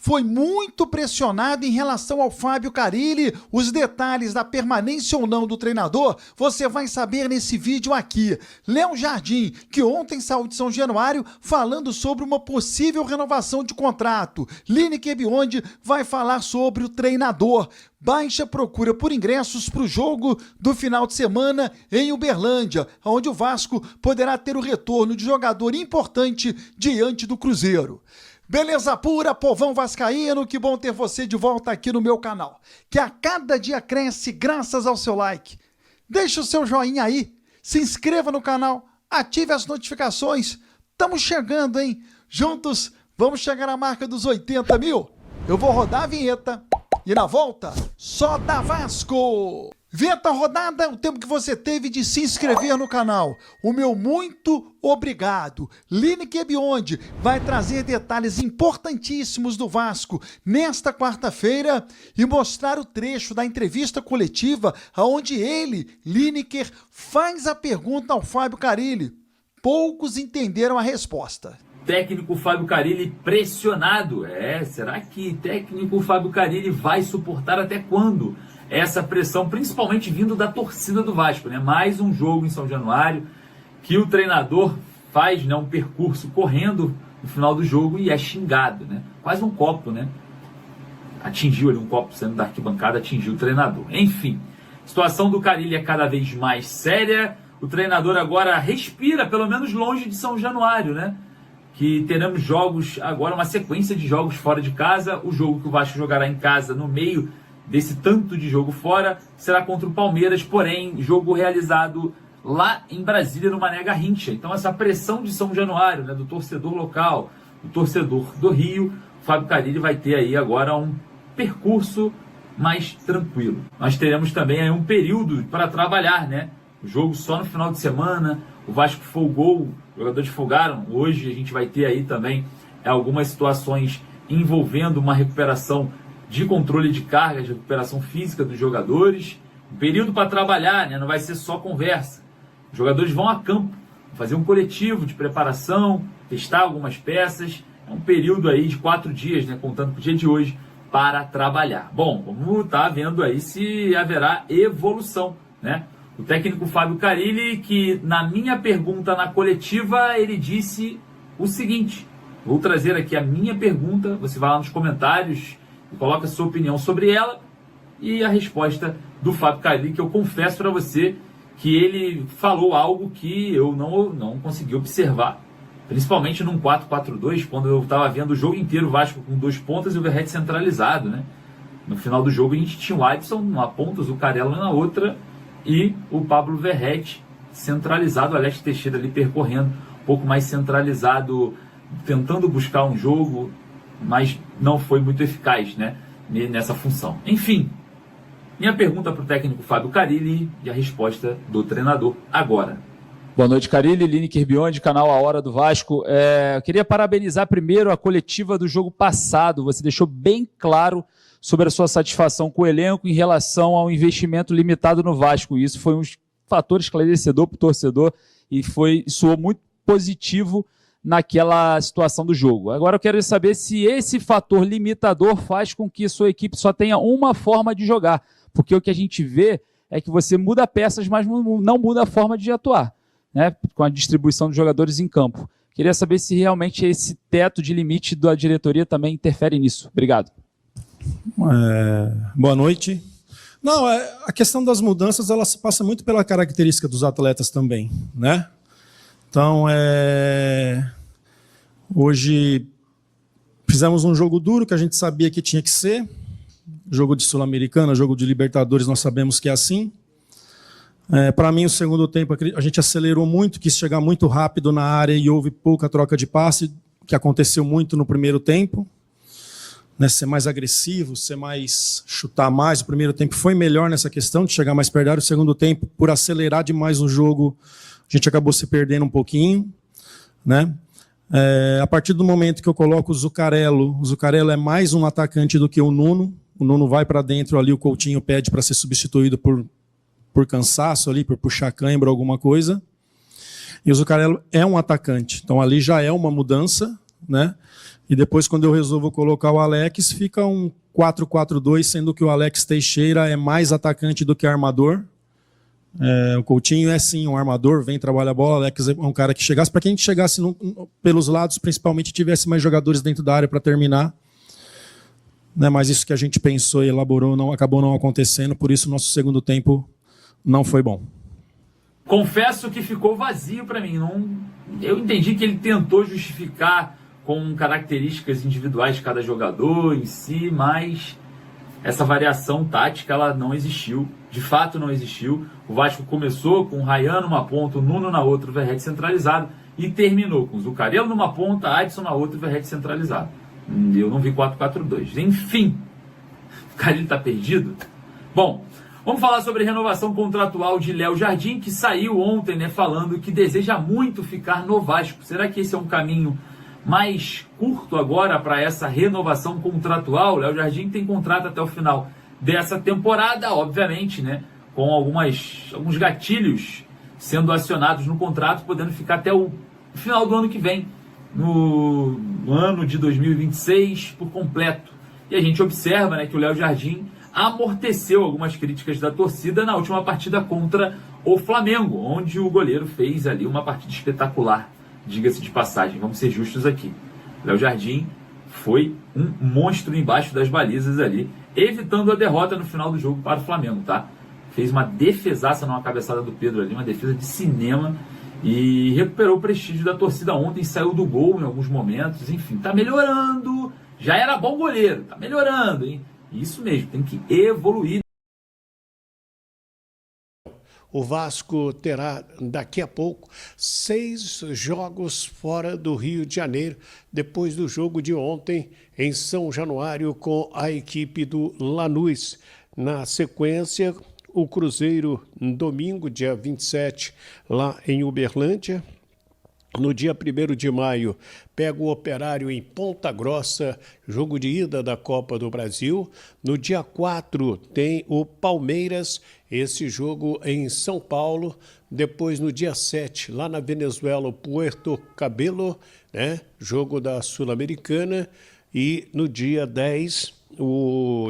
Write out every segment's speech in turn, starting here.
foi muito pressionado em relação ao Fábio Carille. Os detalhes da permanência ou não do treinador você vai saber nesse vídeo aqui. Léo Jardim, que ontem saiu de São Januário falando sobre uma possível renovação de contrato. Lineker Biondi vai falar sobre o treinador. Baixa procura por ingressos para o jogo do final de semana em Uberlândia, onde o Vasco poderá ter o retorno de jogador importante diante do Cruzeiro. Beleza pura, povão vascaíno, que bom ter você de volta aqui no meu canal, que a cada dia cresce graças ao seu like. Deixa o seu joinha aí, se inscreva no canal, ative as notificações. Estamos chegando, hein? Juntos vamos chegar à marca dos 80 mil. Eu vou rodar a vinheta. E na volta, só da Vasco! Vinheta rodada, o tempo que você teve de se inscrever no canal. O meu muito obrigado. Lineker Biondi vai trazer detalhes importantíssimos do Vasco nesta quarta-feira e mostrar o trecho da entrevista coletiva onde ele, Lineker, faz a pergunta ao Fábio Carille. Poucos entenderam a resposta. Técnico Fábio Carille pressionado. Será que técnico Fábio Carille vai suportar até quando essa pressão, principalmente vindo da torcida do Vasco, né? Mais um jogo em São Januário que o treinador faz, né, um percurso correndo no final do jogo e é xingado, né? Quase um copo, né? Atingiu ali um copo saindo da arquibancada, atingiu o treinador. Enfim, a situação do Carille é cada vez mais séria. O treinador agora respira, pelo menos longe de São Januário, né? Que teremos jogos agora, uma sequência de jogos fora de casa. O jogo que o Vasco jogará em casa no meio desse tanto de jogo fora será contra o Palmeiras, porém jogo realizado lá em Brasília, no Mané Garrincha. Então essa pressão de São Januário, né, do torcedor local, do torcedor do Rio, o Fábio Carille vai ter aí agora um percurso mais tranquilo. Nós teremos também aí um período para trabalhar, né? O jogo só no final de semana, o Vasco folgou, os jogadores folgaram. Hoje a gente vai ter aí também algumas situações envolvendo uma recuperação de controle de carga, de recuperação física dos jogadores. Um período para trabalhar, né? Não vai ser só conversa. Os jogadores vão a campo, fazer um coletivo de preparação, testar algumas peças. É um período aí de 4 dias, né? Contando com o dia de hoje, para trabalhar. Bom, vamos estar vendo aí se haverá evolução, né? O técnico Fábio Carille, que na minha pergunta na coletiva, ele disse o seguinte. Vou trazer aqui a minha pergunta, você vai lá nos comentários e coloca a sua opinião sobre ela e a resposta do Fábio Carille, que eu confesso para você que ele falou algo que eu não consegui observar, principalmente num 4-4-2, quando eu estava vendo o jogo inteiro, o Vasco com 2 pontas e o Verratti centralizado, né? No final do jogo a gente tinha o Adson numa ponta, o Zucarello na outra, e o Pablo Verratti centralizado, o Alex Teixeira ali percorrendo, um pouco mais centralizado, tentando buscar um jogo, mas não foi muito eficaz, né, nessa função. Enfim, minha pergunta para o técnico Fábio Carille e a resposta do treinador agora. Boa noite, Carille, Lineker Biondi, canal A Hora do Vasco. Eu queria parabenizar primeiro a coletiva do jogo passado. Você deixou bem claro sobre a sua satisfação com o elenco em relação ao investimento limitado no Vasco. Isso foi um fator esclarecedor para o torcedor e soou muito positivo naquela situação do jogo. Agora eu quero saber se esse fator limitador faz com que sua equipe só tenha uma forma de jogar, porque o que a gente vê é que você muda peças, mas não muda a forma de atuar, né, com a distribuição dos jogadores em campo. Queria saber se realmente esse teto de limite da diretoria também interfere nisso. Obrigado. Boa noite. Não, a questão das mudanças, ela se passa muito pela característica dos atletas também, né? Então, hoje fizemos um jogo duro que a gente sabia que tinha que ser. Jogo de Sul-Americana, jogo de Libertadores, nós sabemos que é assim. Para mim, o segundo tempo, a gente acelerou muito, quis chegar muito rápido na área e houve pouca troca de passe, que aconteceu muito no primeiro tempo. Né, ser mais agressivo, chutar mais. O primeiro tempo foi melhor nessa questão de chegar mais perto da área. O segundo tempo, por acelerar demais o jogo, a gente acabou se perdendo um pouquinho, né? A partir do momento que eu coloco o Zucarello é mais um atacante do que o Nuno. O Nuno vai para dentro ali, o Coutinho pede para ser substituído por cansaço ali, por puxar cãibra, alguma coisa. E o Zucarello é um atacante, então ali já é uma mudança, né? E depois, quando eu resolvo colocar o Alex, fica um 4-4-2, sendo que o Alex Teixeira é mais atacante do que armador. O Coutinho é sim um armador, vem, trabalha a bola. O Alex é um cara que chegasse, para que a gente chegasse pelos lados, principalmente tivesse mais jogadores dentro da área para terminar. Né, mas isso que a gente pensou e elaborou acabou não acontecendo, por isso o nosso segundo tempo não foi bom. Confesso que ficou vazio para mim. Eu entendi que ele tentou justificar com características individuais de cada jogador em si, mas essa variação tática ela não existiu. De fato não existiu. O Vasco começou com o Ryan numa ponta, o Nuno na outra, o Verratti centralizado, e terminou com o Zuccarello numa ponta, Adson na outra e o Verratti centralizado. Eu não vi 4-4-2. Enfim, o Carille está perdido? Bom, vamos falar sobre a renovação contratual de Léo Jardim, que saiu ontem, né, falando que deseja muito ficar no Vasco. Será que esse é um caminho mais curto agora para essa renovação contratual? Léo Jardim tem contrato até o final dessa temporada, obviamente, né, com alguns gatilhos sendo acionados no contrato, podendo ficar até o final do ano que vem, no ano de 2026 por completo. E a gente observa, né, que o Léo Jardim amorteceu algumas críticas da torcida na última partida contra o Flamengo, onde o goleiro fez ali uma partida espetacular, diga-se de passagem, vamos ser justos aqui. Léo Jardim foi um monstro embaixo das balizas ali, evitando a derrota no final do jogo para o Flamengo, tá? Fez uma defesaça numa cabeçada do Pedro ali, uma defesa de cinema, e recuperou o prestígio da torcida ontem, saiu do gol em alguns momentos, enfim, tá melhorando, já era bom goleiro, tá melhorando, hein? Isso mesmo, tem que evoluir. O Vasco terá daqui a pouco 6 jogos fora do Rio de Janeiro, depois do jogo de ontem em São Januário com a equipe do Lanús. Na sequência, o Cruzeiro, domingo, dia 27, lá em Uberlândia. No dia 1º de maio, pega o Operário em Ponta Grossa, jogo de ida da Copa do Brasil. No dia 4, tem o Palmeiras, esse jogo em São Paulo. Depois, no dia 7, lá na Venezuela, o Puerto Cabello, né? Jogo da Sul-Americana. E no dia 10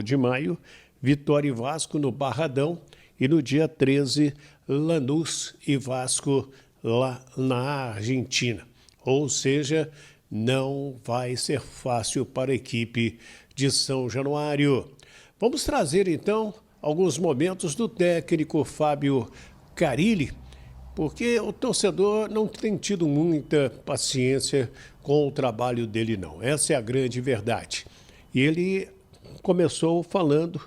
de maio, Vitória e Vasco no Barradão. E no dia 13, Lanús e Vasco lá na Argentina. Ou seja, não vai ser fácil para a equipe de São Januário. Vamos trazer, então, alguns momentos do técnico Fábio Carille, porque o torcedor não tem tido muita paciência com o trabalho dele, não. Essa é a grande verdade. E ele começou falando,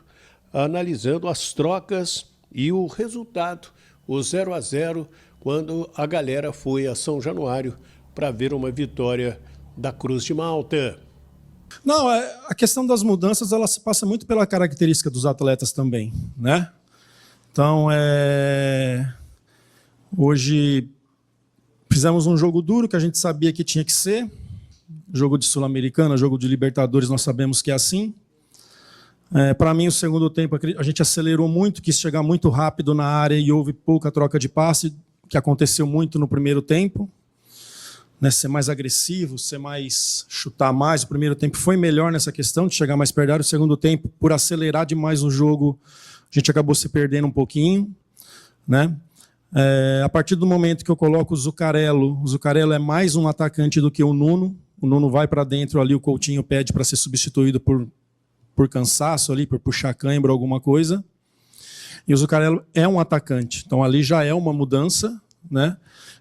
analisando as trocas e o resultado, o 0-0, quando a galera foi a São Januário para ver uma vitória da Cruz de Malta. Não, a questão das mudanças, ela se passa muito pela característica dos atletas também, né? Então, hoje fizemos um jogo duro que a gente sabia que tinha que ser. Jogo de Sul-Americana, jogo de Libertadores, nós sabemos que é assim. Para mim, o segundo tempo, a gente acelerou muito, quis chegar muito rápido na área e houve pouca troca de passe, que aconteceu muito no primeiro tempo. Né, ser mais agressivo, chutar mais. O primeiro tempo foi melhor nessa questão de chegar mais perto da área. O segundo tempo, por acelerar demais o jogo, a gente acabou se perdendo um pouquinho. Né? A partir do momento que eu coloco o Zuccarello é mais um atacante do que o Nuno. O Nuno vai para dentro ali, o Coutinho pede para ser substituído por cansaço ali, por puxar cãibra, alguma coisa. E o Zuccarello é um atacante. Então ali já é uma mudança, né?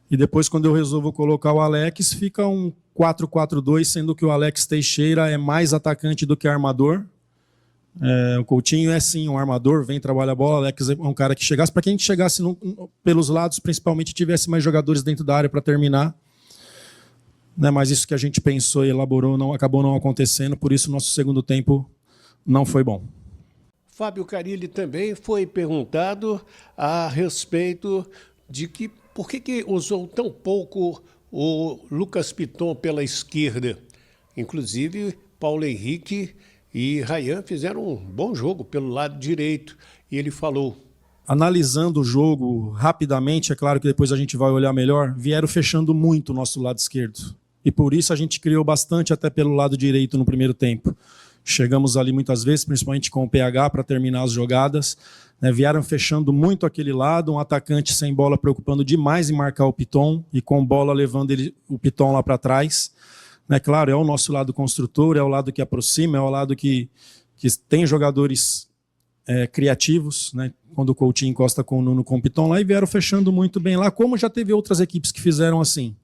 E depois, quando eu resolvo colocar o Alex, fica um 4-4-2, sendo que o Alex Teixeira é mais atacante do que armador. O Coutinho é sim um armador, vem, trabalha a bola. O Alex é um cara que chegasse, para que a gente chegasse pelos lados, principalmente tivesse mais jogadores dentro da área para terminar. Né? Mas isso que a gente pensou e elaborou acabou não acontecendo, por isso o nosso segundo tempo não foi bom. Fábio Carille também foi perguntado a respeito de por que usou tão pouco o Lucas Piton pela esquerda. Inclusive, Paulo Henrique e Ryan fizeram um bom jogo pelo lado direito. E ele falou: analisando o jogo rapidamente, é claro que depois a gente vai olhar melhor, vieram fechando muito o nosso lado esquerdo. E por isso a gente criou bastante até pelo lado direito no primeiro tempo. Chegamos ali muitas vezes, principalmente com o PH, para terminar as jogadas. Né, vieram fechando muito aquele lado, um atacante sem bola preocupando demais em marcar o Piton e com bola levando o Piton lá para trás. Né, claro, é o nosso lado construtor, é o lado que aproxima, é o lado que tem jogadores criativos, né, quando o Coutinho encosta com o Nuno com o Piton lá, e vieram fechando muito bem lá, como já teve outras equipes que fizeram assim.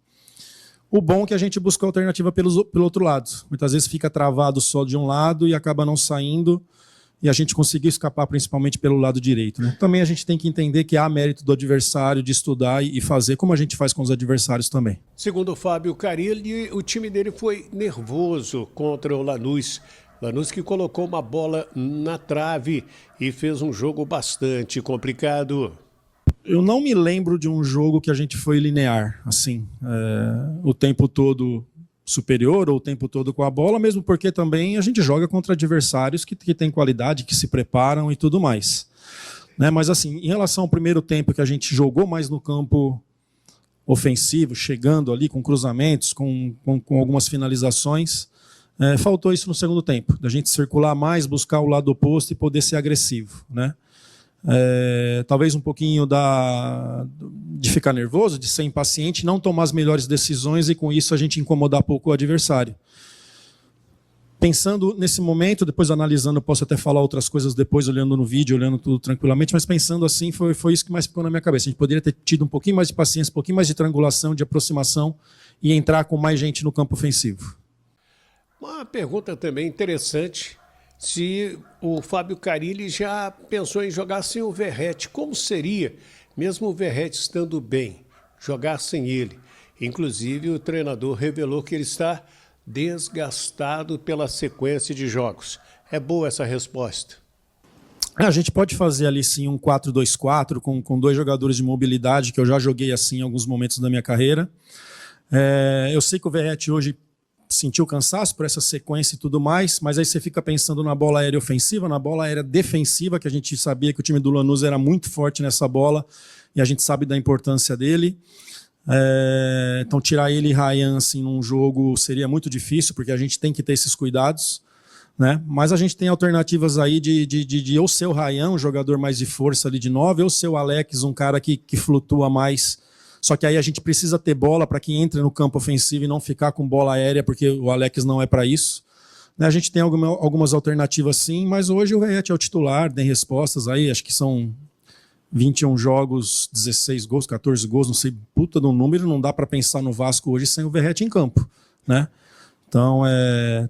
O bom é que a gente buscou alternativa pelo outro lado. Muitas vezes fica travado só de um lado e acaba não saindo, e a gente conseguiu escapar principalmente pelo lado direito. Né? Também a gente tem que entender que há mérito do adversário de estudar e fazer como a gente faz com os adversários também. Segundo o Fábio Carilli, o time dele foi nervoso contra o Lanús. Lanús que colocou uma bola na trave e fez um jogo bastante complicado. Eu não me lembro de um jogo que a gente foi linear, assim, o tempo todo superior ou o tempo todo com a bola, mesmo porque também a gente joga contra adversários que têm qualidade, que se preparam e tudo mais. Né? Mas assim, em relação ao primeiro tempo que a gente jogou mais no campo ofensivo, chegando ali com cruzamentos, com algumas finalizações, faltou isso no segundo tempo, da gente circular mais, buscar o lado oposto e poder ser agressivo, né? Talvez um pouquinho de ficar nervoso, de ser impaciente, não tomar as melhores decisões e com isso a gente incomodar pouco o adversário. Pensando nesse momento, depois analisando, eu posso até falar outras coisas depois, olhando no vídeo, olhando tudo tranquilamente, mas pensando assim, foi isso que mais ficou na minha cabeça. A gente poderia ter tido um pouquinho mais de paciência, um pouquinho mais de triangulação, de aproximação e entrar com mais gente no campo ofensivo. Uma pergunta também interessante, se o Fábio Carilli já pensou em jogar sem o Verratti. Como seria, mesmo o Verratti estando bem, jogar sem ele? Inclusive, o treinador revelou que ele está desgastado pela sequência de jogos. É boa essa resposta? A gente pode fazer ali sim um 4-2-4 com dois jogadores de mobilidade, que eu já joguei assim em alguns momentos da minha carreira. Eu sei que o Verratti hoje sentiu cansaço por essa sequência e tudo mais, mas aí você fica pensando na bola aérea ofensiva, na bola aérea defensiva, que a gente sabia que o time do Lanús era muito forte nessa bola, e a gente sabe da importância dele. Então tirar ele e Ryan assim, num jogo seria muito difícil, porque a gente tem que ter esses cuidados, né? Mas a gente tem alternativas aí de ou ser o Ryan, um jogador mais de força ali de 9, ou ser o Alex, um cara que flutua mais. Só que aí a gente precisa ter bola para que entre no campo ofensivo e não ficar com bola aérea, porque o Alex não é para isso. A gente tem algumas alternativas sim, mas hoje o Verratti é o titular, tem respostas aí, acho que são 21 jogos, 16 gols, 14 gols, não sei, puta do número, não dá para pensar no Vasco hoje sem o Verratti em campo, né? Então,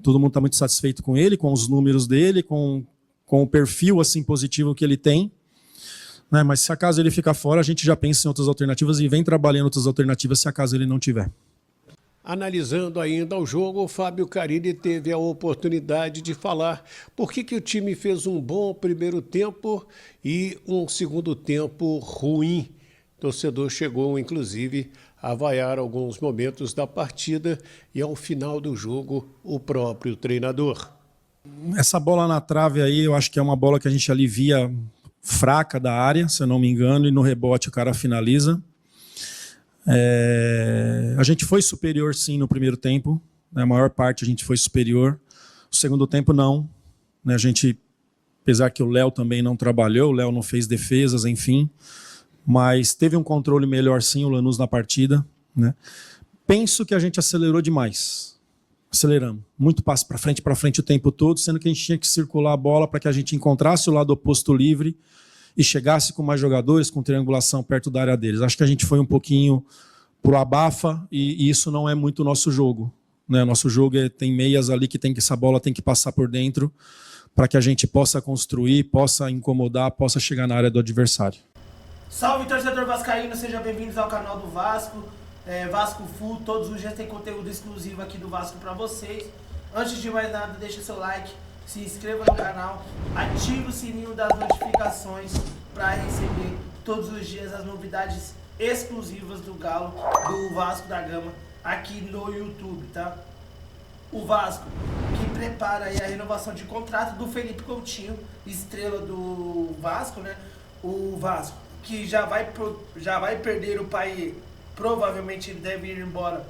todo mundo está muito satisfeito com ele, com os números dele, com o perfil assim positivo que ele tem. Né, mas se acaso ele ficar fora, a gente já pensa em outras alternativas e vem trabalhando outras alternativas se acaso ele não tiver. Analisando ainda o jogo, o Fábio Carilli teve a oportunidade de falar por que o time fez um bom primeiro tempo e um segundo tempo ruim. O torcedor chegou, inclusive, a vaiar alguns momentos da partida e, ao final do jogo, o próprio treinador. Essa bola na trave aí, eu acho que é uma bola que a gente alivia fraca da área, se eu não me engano, e no rebote o cara finaliza. A gente foi superior sim no primeiro tempo, né? A maior parte a gente foi superior. O segundo tempo não, né? A gente, apesar que o Léo também não trabalhou, o Léo não fez defesas, enfim, mas teve um controle melhor sim o Lanús na partida, né? Penso que a gente acelerou demais. Aceleramos. Muito passe para frente o tempo todo, sendo que a gente tinha que circular a bola para que a gente encontrasse o lado oposto livre e chegasse com mais jogadores, com triangulação perto da área deles. Acho que a gente foi um pouquinho pro abafa e isso não é muito o nosso jogo. Né? Nosso jogo tem meias ali que essa bola tem que passar por dentro para que a gente possa construir, possa incomodar, possa chegar na área do adversário. Salve, torcedor vascaíno, sejam bem-vindos ao canal do Vasco. Vasco Full, todos os dias tem conteúdo exclusivo aqui do Vasco para vocês. Antes de mais nada, deixa seu like, se inscreva no canal, ative o sininho das notificações para receber todos os dias as novidades exclusivas do Galo, do Vasco da Gama, aqui no YouTube, tá? O Vasco, que prepara aí a renovação de contrato do Felipe Coutinho, estrela do Vasco, né? O Vasco, que já vai perder o pai. Provavelmente ele deve ir embora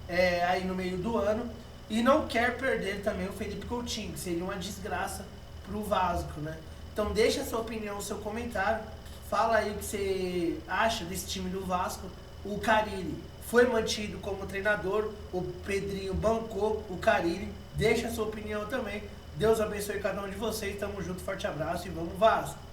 aí no meio do ano. E não quer perder também o Felipe Coutinho, que seria uma desgraça pro Vasco, né? Então deixa a sua opinião, o seu comentário. Fala aí o que você acha desse time do Vasco. O Carille foi mantido como treinador, o Pedrinho bancou o Carille. Deixa a sua opinião também. Deus abençoe cada um de vocês. Tamo junto, forte abraço e vamos Vasco!